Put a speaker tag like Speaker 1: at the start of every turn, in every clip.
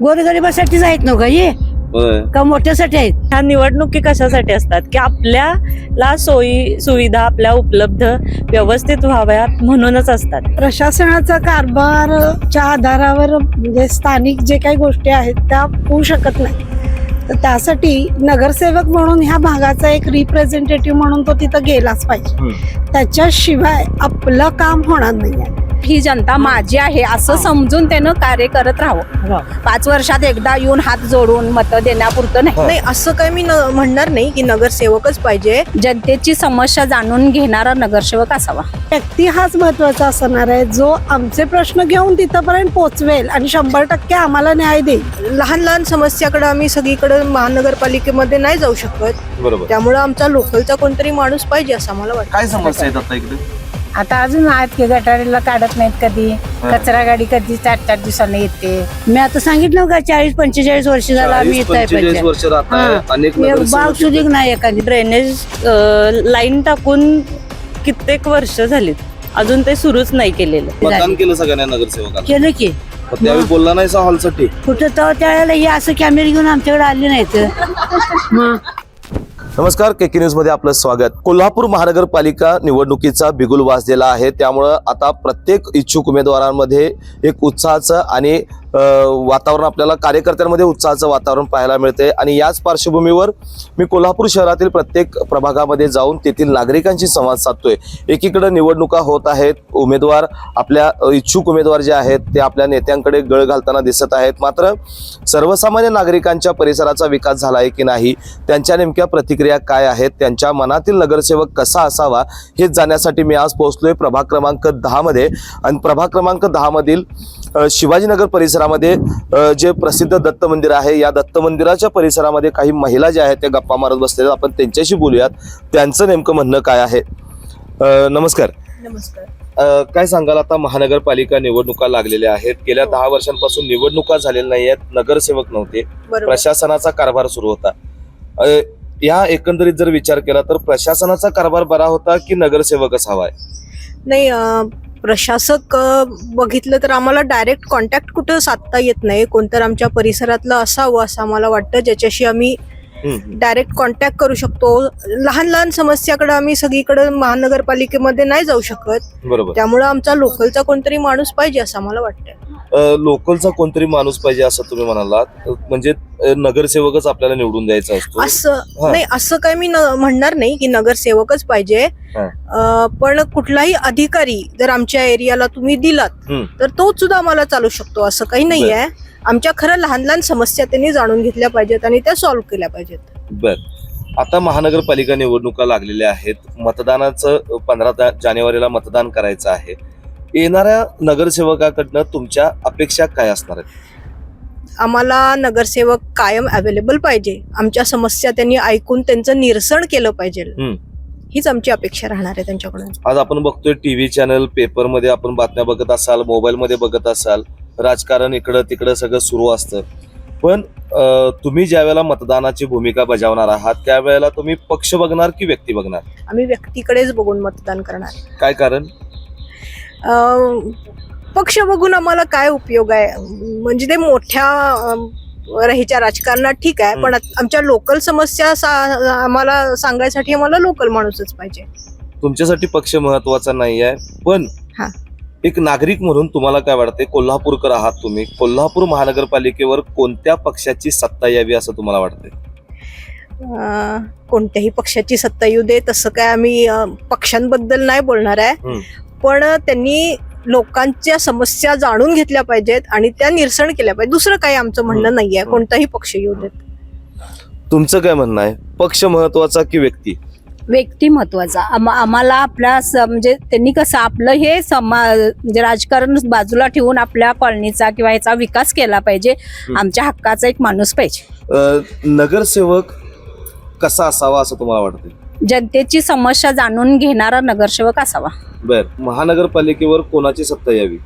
Speaker 1: गोरगरिबासाठीच आहेत नव्हता हे का मोठ्यासाठी आहेत?
Speaker 2: ह्या निवडणुकी कशासाठी असतात की आपल्याला सोयी सुविधा आपल्या उपलब्ध व्यवस्थित व्हाव्यात म्हणूनच असतात.
Speaker 3: प्रशासनाचा कारभारच्या आधारावर म्हणजे स्थानिक जे काही गोष्टी आहेत त्या होऊ शकत नाही. तर त्यासाठी नगरसेवक म्हणून ह्या भागाचा एक रिप्रेझेंटेटिव्ह म्हणून तो तिथं गेलाच पाहिजे. त्याच्याशिवाय आपलं काम होणार नाही.
Speaker 4: ही जनता माझी आहे असं समजून त्यानं कार्य करत राहावं. 5 वर्षात एकदा येऊन हात जोडून मतं देण्यापुरतं नाही.
Speaker 5: असं काही मी म्हणणार नाही की नगरसेवकच पाहिजे.
Speaker 4: जनतेची समस्या जाणून घेणारा नगरसेवक असावा.
Speaker 3: व्यक्ती हाच महत्वाचा असणार आहे जो आमचे प्रश्न घेऊन तिथपर्यंत पोहोचवेल आणि 100% आम्हाला न्याय देईल.
Speaker 5: लहान लहान समस्याकडे आम्ही सगळीकडे महानगरपालिकेमध्ये नाही जाऊ शकत.
Speaker 6: बरोबर.
Speaker 5: त्यामुळे आमचा लोकलचा कोणतरी माणूस पाहिजे असं मला वाटतं.
Speaker 6: काय समस्या आहेत आता इकडे?
Speaker 7: आता अजून आहेत की गटारीला काढत नाहीत, कधी कचरा गाडी कधी 4-4 दिवसांनी येते.
Speaker 1: मी आता सांगितलं का 40-45 वर्ष झालं आम्ही येत आहे
Speaker 6: 40-45 वर्ष राहताय. अनेक
Speaker 1: बाग
Speaker 6: नगरसेवक
Speaker 1: सुधीक नाही एखादी.
Speaker 2: ड्रेनेज लाईन टाकून कित्येक वर्ष झालीत, अजून ते सुरूच नाही केलेलं.
Speaker 6: मतदान केलं सगळ्यांना नगरसेवकांना.
Speaker 1: केलं की
Speaker 6: पण त्यावेळी बोलला नाही सा हॉलसाठी.
Speaker 1: कुठं तर त्यावेळेला हे असं कॅमेरे घेऊन आमच्याकडे आले नाहीत. मग
Speaker 6: नमस्कार, केके न्यूज मध्ये आपलं स्वागत. कोल्हापूर महानगरपालिका निवडणुकीचा बिगुल वाजलेला आहे. त्यामुळं आता प्रत्येक इच्छुक उमेदवारांमध्ये एक उत्साहाचं आणि वातावरण, आपल्याला कार्यकर्त्यांमध्ये उत्साहाचं वातावरण पाहायला मिळते. आणि याच पार्श्वभूमीवर मी कोल्हापूर शहरातील प्रत्येक प्रभागामध्ये जाऊन तेथील नागरिकांशी संवाद साधतोय. एकीकडे निवडणुका होत आहेत, उमेदवार आपल्या इच्छुक उमेदवार जे आहेत ते आपल्या नेत्यांकडे गळ घालताना दिसत आहेत. मात्र सर्वसामान्य नागरिकांच्या परिसराचा विकास झाला आहे की नाही, त्यांच्या नेमक्या प्रतिक्रिया काय आहेत, त्यांच्या मनातील नगरसेवक कसा असावा हे जाण्यासाठी मी आज पोहोचलोय प्रभाग क्रमांक 10 मध्ये. आणि प्रभाग क्रमांक 10 मधील शिवाजीनगर परिसरामध्ये जे प्रसिद्ध दत्त मंदिर आहे, या दत्त मंदिराच्या परिसरामध्ये काही महिला ज्या आहेत त्या गप्पा मारत बसलेल्या, आपण त्यांच्याशी बोलूयात. त्यांचं नेमकं म्हणणं काय आहे. नमस्कार.
Speaker 5: नमस्कार.
Speaker 6: काय सांगाल, आता महानगरपालिका निवडणुका लागलेल्या आहेत. गेल्या 10 वर्षांपासून निवडणुका झालेल्या नाही आहेत, नगरसेवक नव्हते,
Speaker 5: बरोबर.
Speaker 6: प्रशासनाचा कारभार सुरू होता. या एकंदरीत जर विचार केला तर प्रशासनाचा कारभार बरा होता की नगरसेवकच हवाय?
Speaker 5: नाही, प्रशासक बघितलं तर आम्हाला डायरेक्ट कॉन्टॅक्ट कुठं साधता येत नाही. कोणतर आमच्या परिसरातलं असावं असं आम्हाला वाटतं, ज्याच्याशी आम्ही डायरेक्ट कॉन्टॅक्ट करू शकतो. लहान लहान समस्याकडे आम्ही सगळीकडे महानगरपालिकेमध्ये नाही जाऊ शकत.
Speaker 6: बरोबर.
Speaker 5: त्यामुळे आमचा लोकलचा कोणतरी माणूस पाहिजे असं आम्हाला वाटतं.
Speaker 6: लोकलचा कोणतरी माणूस पाहिजे असं तुम्ही म्हणालात, म्हणजे नगरसेवकच आपल्याला निवडून द्यायचा असतो
Speaker 5: असं नाही, असं काही मी म्हणणार नाही की नगरसेवकच पाहिजे. पण कुठलाही अधिकारी जर आमच्या एरियाला तुम्ही दिलात तर तो सुद्धा आम्हाला चालू शकतो, असं काही नाही आहे. आमच्या खरं लहान लहान समस्या त्यांनी जाणून घेतल्या पाहिजेत आणि त्या सॉल्व्ह केल्या पाहिजेत.
Speaker 6: बर. आता महानगरपालिका निवडणुका लागलेल्या आहेत. मतदानाचं 15 जानेवारीला मतदान करायचं आहे. येणाऱ्या नगरसेवकाकडनं तुमच्या अपेक्षा काय असणार आहेत?
Speaker 5: आम्हाला नगरसेवक कायम अवेलेबल पाहिजे. आमच्या समस्या त्यांनी ऐकून त्यांचं निरसन केलं पाहिजे, हीच आमची अपेक्षा राहणार आहे त्यांच्याकडून.
Speaker 6: आज आपण बघतोय टीव्ही चॅनल, पेपरमध्ये आपण बातम्या बघत असाल, मोबाईलमध्ये बघत असाल, राजकारण इकडं तिकडं सगळं सुरू असतं. पण तुम्ही ज्या वेळेला मतदानाची भूमिका बजावणार आहात त्यावेळेला तुम्ही पक्ष बघणार की व्यक्ती बघणार?
Speaker 5: आम्ही व्यक्तीकडेच बघून मतदान करणार.
Speaker 6: काय कारण?
Speaker 5: पक्ष बघून आम्हाला काय उपयोग आहे? म्हणजे ते मोठ्या ह्याच्या राजकारणात ठीक आहे, पण आमच्या लोकल समस्या आम्हाला सांगायसाठी आम्हाला लोकल माणूसच पाहिजे.
Speaker 6: तुमच्यासाठी पक्ष महत्वाचा नाही आहे, पण एक नागरिक म्हणून तुम्हाला काय वाटतंय? कोल्हापूरकर आहात तुम्ही, कोल्हापूर महानगरपालिकेवर कोणत्या पक्षाची सत्ता यावी असं तुम्हाला वाटतंय?
Speaker 5: कोणत्याही पक्षाची सत्ता येऊ दे, तसं काय आम्ही पक्षांबद्दल नाही बोलणार आहे. पण त्यांनी लोकांच्या समस्या जाणून घेतल्या पाहिजेत आणि त्या निरसन केल्या पाहिजेत. दुसरं काही आमचं म्हणणं नाहीये, कोणताही पक्ष येऊ देत.
Speaker 6: तुमचं काय म्हणणं आहे? पक्ष महत्वाचा की व्यक्ती?
Speaker 4: व्यक्ती महत्वाचा. आम्हाला आपल्या म्हणजे त्यांनी कसं आपलं हे म्हणजे राजकारण बाजूला ठेवून आपल्या कॉलनीचा किंवा ह्याचा विकास केला पाहिजे. आमच्या हक्काचा एक माणूस पाहिजे.
Speaker 6: नगरसेवक कसा असावा असं तुम्हाला वाटतंय?
Speaker 4: जनतेची समस्या जाणून घेणारा नगरसेवक असावा.
Speaker 6: बर. महानगरपालिकेवर कोणाची सत्ता यावी?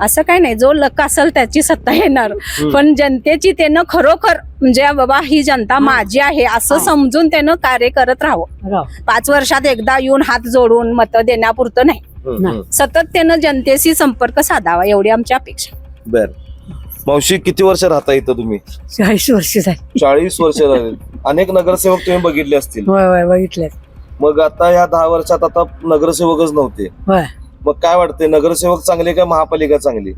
Speaker 4: असं काही नाही, जो लक असेल त्याची सत्ता येणार, पण जनतेची त्यानं खरोखर म्हणजे बाबा ही जनता माझी आहे असं समजून त्यानं कार्य करत राहावं. 5 वर्षात एकदा येऊन हात जोडून मतं देण्यापुरतं नाही, सतत त्यानं जनतेशी संपर्क साधावा, एवढी आमची अपेक्षा.
Speaker 6: बर. मावशी किती वर्ष राहता इथं तुम्ही?
Speaker 1: 40 वर्ष झाली.
Speaker 6: 40 वर्ष झाली. अनेक नगरसेवक तुम्ही बघितले असतील.
Speaker 1: होय होय बघितलं.
Speaker 6: मग आता ह्या 10 वर्षात आता नगरसेवकच नव्हते.
Speaker 1: होय
Speaker 6: मग काय वाटतंय, नगरसेवक चांगले का महापालिका चांगली?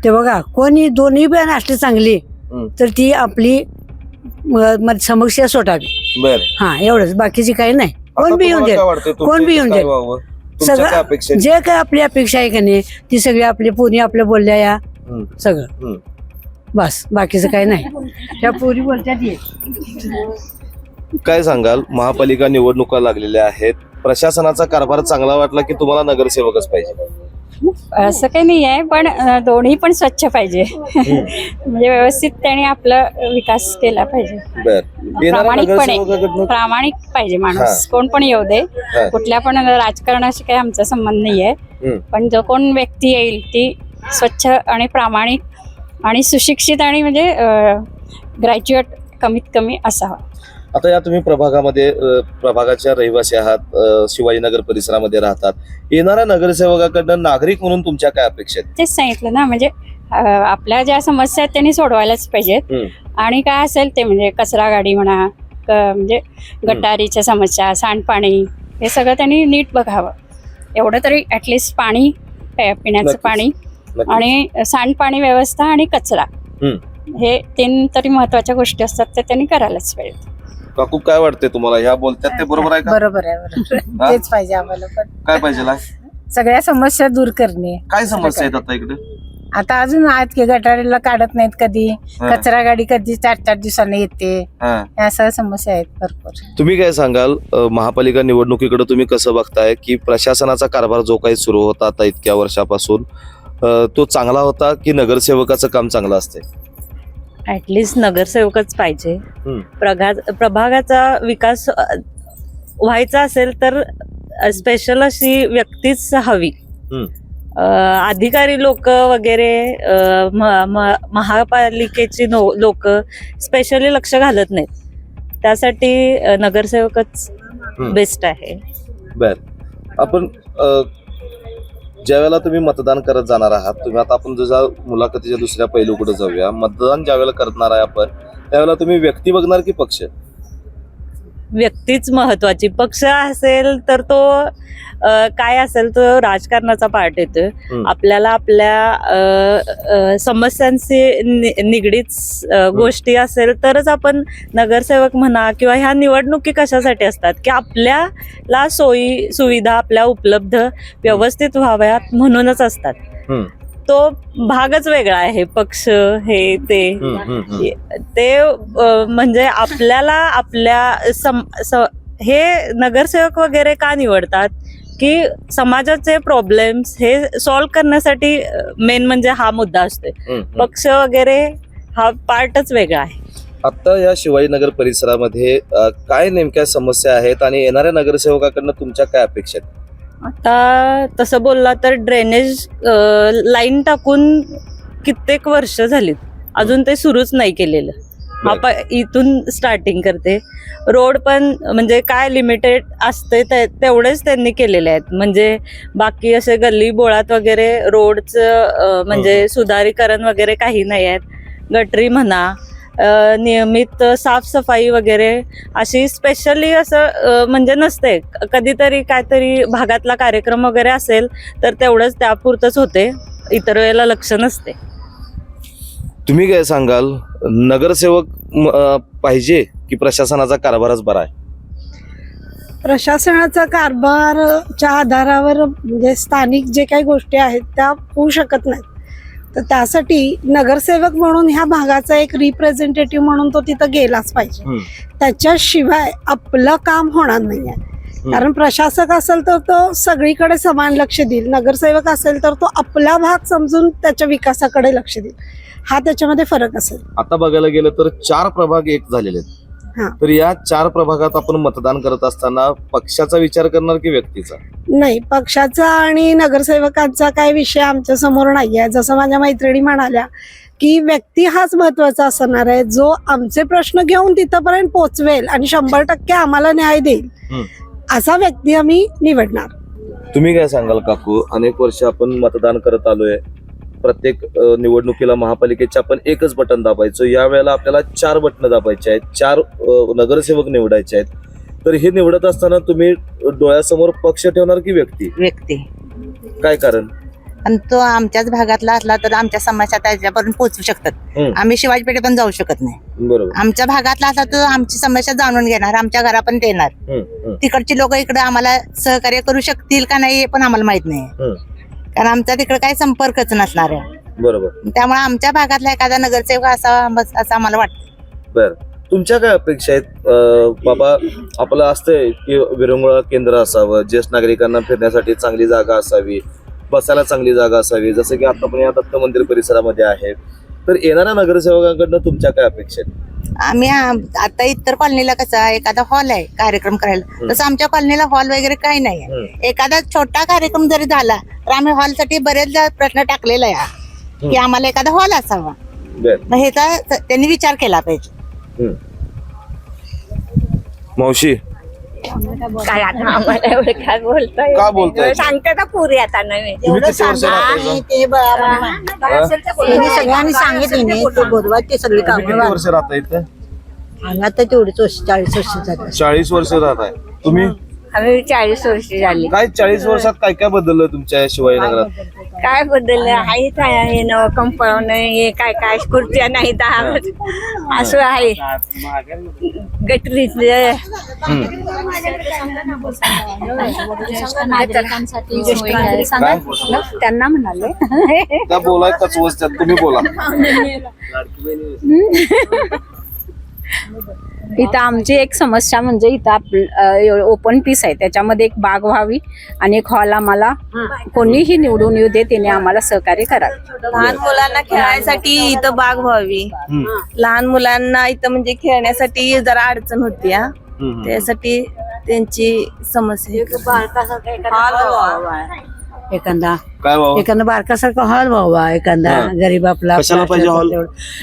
Speaker 1: ते बघा कोणी दोन्ही पण असली चांगली तर ती आपली समस्या सोटावी.
Speaker 6: बर,
Speaker 1: हा एवढंच, बाकीची काही नाही. कोण बी येऊन दे, कोण बी येऊन दे,
Speaker 6: तुमच्या अपेक्षा
Speaker 1: जे काय आपली अपेक्षा आहे का नाही ती सगळी आपली पुरी आपल्या बोलल्या या सगळं बस, बाकीचं काही नाही. त्या पुरी बोलतात ये.
Speaker 6: काय सांगाल, महापालिका निवडणुका लागलेल्या आहेत, प्रशासनाचा कारभार चांगला वाटला की तुम्हाला नगरसेवकच पाहिजे?
Speaker 8: असं काही नाही आहे, पण दोन्ही पण स्वच्छ पाहिजे. म्हणजे व्यवस्थित त्याने आपला विकास केला पाहिजे.
Speaker 6: बर,
Speaker 8: प्रामाणिकपणे प्रामाणिक पाहिजे माणूस. कोण पण येऊ दे, कुठल्या पण राजकारणाशी काही आमचा संबंध नाही आहे, पण जो कोण व्यक्ती येईल ती स्वच्छ आणि प्रामाणिक आणि सुशिक्षित आणि म्हणजे ग्रॅज्युएट कमीत कमी असावा.
Speaker 6: आता या तुम्ही प्रभागाच्या रहिवासी आहात, शिवाजीनगर परिसरामध्ये राहतात. येणाऱ्या नगरसेवकाकडनं नागरिक म्हणून तुमच्या काय अपेक्षा आहेत?
Speaker 8: तेच सांगितलं ना, म्हणजे आपल्या ज्या समस्या आहेत त्यांनी सोडवायलाच पाहिजेत. आणि काय असेल ते म्हणजे कचरा गाडी म्हणा, म्हणजे गटारीच्या समस्या, सांडपाणी, हे सगळं त्यांनी नीट बघावं. एवढं तरी ऍटलिस्ट पाणी, पिण्याचं पाणी आणि सांडपाणी व्यवस्था आणि कचरा, हे 3 तरी महत्वाच्या गोष्टी असतात, त्या त्यांनी करायलाच पाहिजे.
Speaker 6: काकू काय वाटते तुम्हाला, ह्या बोलतात ते बरोबर आहे का?
Speaker 7: बरोबर आहे. तेच पाहिजे आम्हाला. पण
Speaker 6: काय पाहिजे?
Speaker 7: सगळ्या समस्या दूर करणे.
Speaker 6: काय समस्या आहेत आता इकडे?
Speaker 7: आता अजून आहेत की गटारीला काढत नाहीत कधी, कचरा गाडी कधी 4-4 दिवसांनी येते, या सगळ्या समस्या आहेत भरपूर.
Speaker 6: तुम्ही काय सांगाल, महापालिका निवडणुकीकडे तुम्ही कसं बघताय की प्रशासनाचा कारभार जो काही सुरू होता आता इतक्या वर्षापासून, तो चांगला होता की नगरसेवकाचं काम चांगलं असते?
Speaker 2: ऍटलिस्ट नगरसेवकच पाहिजे. प्रभागाचा विकास व्हायचा असेल तर स्पेशल अशी व्यक्तीच हवी. अधिकारी लोक वगैरे, महापालिकेची लोक स्पेशली लक्ष घालत नाहीत, त्यासाठी नगरसेवकच बेस्ट आहे.
Speaker 6: बर, आपण ज्या वेळेला तुम्ही मतदान करत जाणार आहात, तुम्ही आता आपण जसा मुलाखतीच्या दुसऱ्या पैलूकडे जाऊया. मतदान ज्या वेळेला करणार आहे आपण, त्यावेळेला तुम्ही व्यक्ती बघणार की पक्ष?
Speaker 2: व्यक्तीच महत्वाची. पक्ष असेल तर तो काय असेल तो राजकारणाचा पार्ट येतोय. आपल्याला आपल्या समस्यांशी निगडीत गोष्टी असेल तरच आपण नगरसेवक म्हणा, किंवा ह्या निवडणुकी कशासाठी असतात की आपल्याला सोयी सुविधा आपल्या उपलब्ध व्यवस्थित व्हाव्यात म्हणूनच असतात. तो भागच वेगळा आहे. पक्ष हे ते म्हणजे आपल्याला आपल्या हे नगरसेवक वगैरे का निवडतात की समाजाचे प्रॉब्लेम्स हे सॉल्व्ह करण्यासाठी मेन म्हणजे हा मुद्दा असतोय. पक्ष वगैरे हा पार्टच वेगळा आहे.
Speaker 6: आता या शिवाजीनगर परिसरामध्ये काय नेमक्या समस्या आहेत आणि येणाऱ्या नगरसेवकाकडनं तुमच्या काय अपेक्षा आहेत?
Speaker 2: आता तसं बोलला तर ड्रेनेज लाईन टाकून कित्येक वर्ष झालीत, अजून ते सुरूच नाही केलेलं. इथून स्टार्टिंग करते. रोड पण म्हणजे काय लिमिटेड असते तेवढेच त्यांनी केलेले आहेत. म्हणजे बाकी असे गल्ली बोळात वगैरे रोडचं म्हणजे सुधारीकरण वगैरे काही नाही आहेत. गटरी म्हणा, नियमित साफसफाई वगैरे अशी स्पेशली असं म्हणजे नसते. कधीतरी काहीतरी भागातला कार्यक्रम वगैरे असेल तर तेवढंच त्यापुरतंच होते, इतर वेळेला लक्ष नसते.
Speaker 6: तुम्ही काय सांगाल, नगरसेवक पाहिजे की प्रशासनाचा कारभारच बरा आहे?
Speaker 3: प्रशासनाचा कारभारच्या आधारावर म्हणजे स्थानिक जे काही गोष्टी आहेत त्या होऊ शकत नाहीत. तर त्यासाठी नगरसेवक म्हणून ह्या भागाचा एक रिप्रेझेंटेटिव्ह म्हणून तो तिथं गेलाच पाहिजे. त्याच्याशिवाय आपलं काम होणार नाही आहे. कारण प्रशासक असेल तर तो सगळीकडे समान लक्ष देईल, नगरसेवक असेल तर तो आपला भाग समजून त्याच्या विकासाकडे लक्ष देईल. हा त्याच्यामध्ये फरक असेल.
Speaker 6: आता बघायला गेलं तर 4 प्रभाग एक झालेले आहेत. तर या 4 प्रभागात आपण मतदान करत असताना पक्षाचा विचार करणार की व्यक्तीचा?
Speaker 3: नाही, पक्षाचा आणि नगरसेवकांचा काय विषय आमच्या समोर नाही आहे. जसं माझ्या मैत्रिणी म्हणाल्या की व्यक्ती हाच महत्वाचा असणार आहे, जो आमचे प्रश्न घेऊन तिथपर्यंत पोहोचवेल आणि 100% आम्हाला न्याय देईल, असा व्यक्ती आम्ही निवडणार.
Speaker 6: तुम्ही काय सांगाल काकू, अनेक वर्ष आपण मतदान करत आलोय, प्रत्येक निवडणुकीला महापालिकेच्या आपण एकच बटन दाबायचो. यावेळेला आपल्याला 4 बटन दाबायचे आहेत, 4 नगरसेवक निवडायचे आहेत. तर हे निवडत असताना तुम्ही डोळ्यासमोर पक्ष ठेवणार की व्यक्ती?
Speaker 9: व्यक्ती.
Speaker 6: काय कारण?
Speaker 9: आणि तो आमच्याच भागातला असला तर आमच्या समस्या त्याच्यापर्यंत पोहोचू शकतात. आम्ही शिवाजी पेठे पण जाऊ शकत नाही.
Speaker 6: बरोबर.
Speaker 9: आमच्या भागातला असला तर आमची समस्या जाणून घेणार, आमच्या घरापर्यंत येणार. तिकडची लोक इकडे आम्हाला सहकार्य करू शकतील का नाही हे पण आम्हाला माहित नाही, कारण आमचा तिकडे काही संपर्कच नसणार आहे.
Speaker 6: बरोबर.
Speaker 9: त्यामुळे आमच्या भागातला एखादा नगरसेवक असावा असं आम्हाला वाटतं.
Speaker 6: बर, तुमच्या काय अपेक्षा आहेत? बाबा, आपलं असतंय की विरंगुळा केंद्र असावं, ज्येष्ठ नागरिकांना फिरण्यासाठी चांगली जागा असावी, बसायला चांगली जागा असावी, जसं की आता पण या दत्त मंदिर परिसरामध्ये आहे. तर येणाऱ्या नगरसेवकांकडनं तुमच्या काय अपेक्षा आहेत?
Speaker 9: आम्ही आता इतर कॉलनीला कसं एखादा हॉल आहे कार्यक्रम करायला, तसं आमच्या कॉलनीला हॉल वगैरे काही नाही आहे. एखादा छोटा कार्यक्रम जरी झाला तर आम्ही हॉलसाठी बरेच प्रश्न टाकलेला आहे की आम्हाला एखादा हॉल असावा. मग ह्याचा त्यांनी विचार केला पाहिजे.
Speaker 6: मावशी,
Speaker 8: काय आता आम्हाला एवढं काय बोलताय?
Speaker 6: का बोलताय?
Speaker 8: सांगते का पुरी आता नव्हे.
Speaker 6: तुम्ही किती वर्ष राहताय?
Speaker 1: सगळ्यांनी सांगितले ते सगळे
Speaker 6: तुम्ही किती वर्ष राहताय इथं?
Speaker 1: आता तेवढीच वर्ष 40 वर्ष झाली.
Speaker 6: 40 वर्ष राहताय तुम्ही?
Speaker 8: आम्ही 40 वर्षी झाली.
Speaker 6: काय 40 वर्षात काय काय बदललं तुमच्या शिवाजीनगरात?
Speaker 8: काय बदललं आहे? काय आहे न कंपाऊंड हे काय काय खुर्च्या नाही असं आहे. गटरीतले त्यांना म्हणाले
Speaker 6: त्या बोलाय कचवस तुम्ही बोला.
Speaker 4: इथं आमची एक समस्या म्हणजे इथं ओपन पीस आहे, त्याच्यामध्ये एक बाग व्हावी आणि एक हॉल आम्हाला कोणीही निवडून येऊ दे त्याने आम्हाला सहकार्य करावे.
Speaker 2: लहान मुलांना खेळायसाठी इथं बाग व्हावी. लहान मुलांना इथं म्हणजे खेळण्यासाठी जरा अडचण होती, त्यासाठी त्यांची समस्या.
Speaker 1: एखादा
Speaker 6: काय व्हावं?
Speaker 1: एखादा बारकासारखा हॉल व्हावा, एखादा गरीब आपला
Speaker 6: कशाला पाहिजे हॉल?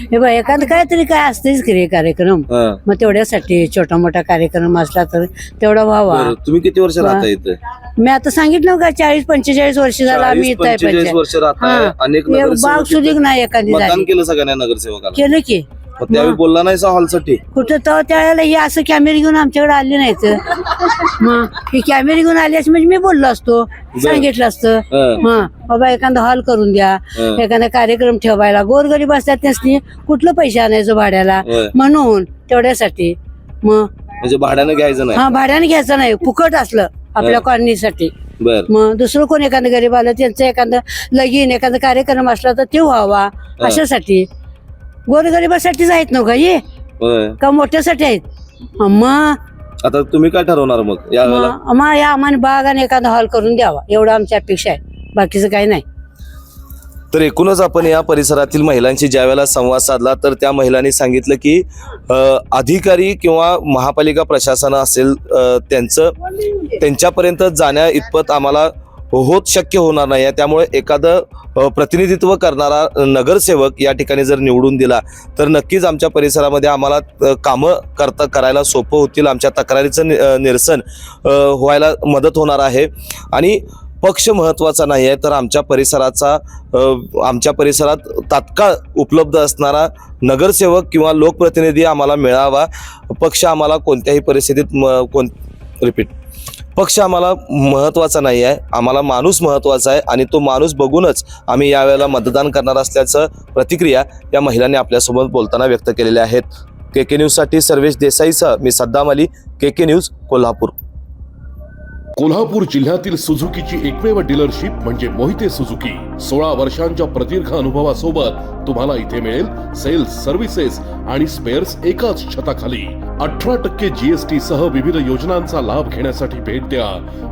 Speaker 1: हे बघ, एखादं काहीतरी काय असतेच की रे कार्यक्रम, मग तेवढ्यासाठी छोटा मोठा कार्यक्रम असला तर तेवढा व्हावा.
Speaker 6: बरं, तुम्ही किती वर्ष राहताय इथं?
Speaker 1: मी आता सांगितलं का 40-45 वर्ष झाला आम्ही इथं
Speaker 6: 45 वर्ष राहताय. अनेक
Speaker 1: बाग
Speaker 6: नगरसेवक
Speaker 1: सुधीक नाही एखादी
Speaker 6: मतदान
Speaker 1: झाली.
Speaker 6: केलं सगळ्या नगरसेवकाला.
Speaker 1: केलं की
Speaker 6: मग त्यावेळी बोलला नाही हॉल साठी?
Speaker 1: कुठं तर त्यावेळेला हे असं कॅमेरे घेऊन आमच्याकडे आले नाहीत. मग ही कॅमेरे घेऊन आली असं म्हणजे मी बोललो असतो, सांगितलं असतं बाबा एखादा हॉल करून द्या, एखादा कार्यक्रम ठेवायला. गोरगरीब असतात त्यासनी कुठलं पैसे आणायचं भाड्याला, म्हणून तेवढ्यासाठी. मग
Speaker 6: म्हणजे भाड्यानं घ्यायचं नाही?
Speaker 1: हा, भाड्याने घ्यायचं नाही, फुकट असलं आपल्या कॉलनीसाठी. मग दुसरं कोण एखादं गरीब आलं त्यांचं एखादं लगीन एखादा कार्यक्रम असला तर ते व्हावा, अशासाठी. गोरगरिबासाठीच आहेत नव्हता हे का मोठ्यासाठी आहेत? मग
Speaker 6: आता तुम्ही काय ठरवणार मग यावेळेला?
Speaker 1: मग या आम्हाला बाग आणि एखादा हॉल करून द्यावा, एवढं आमची अपेक्षा आहे, बाकीचं काही नाही.
Speaker 6: तर एकूणच आपण या परिसरातील महिलांशी ज्या वेळेला संवाद साधला तर त्या महिलांनी सांगितलं की अधिकारी किंवा महापालिका प्रशासन असेल त्यांच्यापर्यंत जाण्या इतपत आम्हाला होत शक्य होणार नाही आहे. त्यामुळे एखादं प्रतिनिधित्व करणारा नगरसेवक या ठिकाणी जर निवडून दिला तर नक्कीच आमच्या परिसरामध्ये आम्हाला कामं करायला सोपं होतील, आमच्या तक्रारीचं निरसन व्हायला मदत होणार आहे. आणि पक्ष महत्त्वाचा नाही आहे तर आमच्या परिसरात तात्काळ उपलब्ध असणारा नगरसेवक किंवा लोकप्रतिनिधी आम्हाला मिळावा. पक्ष आम्हाला कोणत्याही परिस्थितीत पक्ष आम्हाला महत्त्वाचा नाही आहे, आम्हाला माणूस महत्त्वाचा आहे आणि तो माणूस बघूनच आम्ही यावेळेला मतदान करणार असल्याचं प्रतिक्रिया या महिलांनी आपल्यासोबत बोलताना व्यक्त केलेल्या आहेत. KK न्यूजसाठी सर्वेश देसाईसह मी सद्दाम अली, KK न्यूज कोल्हापूर.
Speaker 10: कोल्हापूर जिल्ह्यातील सुझुकीची एकमेव डीलरशिप म्हणजे मोहिते सुझुकी. 16 वर्षांच्या प्रदीर्घ अनुभवासोबत तुम्हाला इथे मिळेल सेल्स, सर्व्हिसेस आणि स्पेअर्स एकाच छताखाली. 18% GST सह विविध योजनांचा लाभ घेण्यासाठी भेट द्या.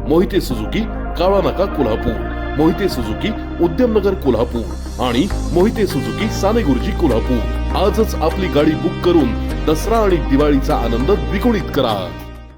Speaker 10: मोहिते सुझुकी, काळा नाका कोल्हापूर, मोहिते सुझुकी उद्यमनगर कोल्हापूर आणि मोहिते सुझुकी सानेगुरुजी कोल्हापूर. आजच आपली गाडी बुक करून दसरा आणि दिवाळीचा आनंद द्विगुणित करा.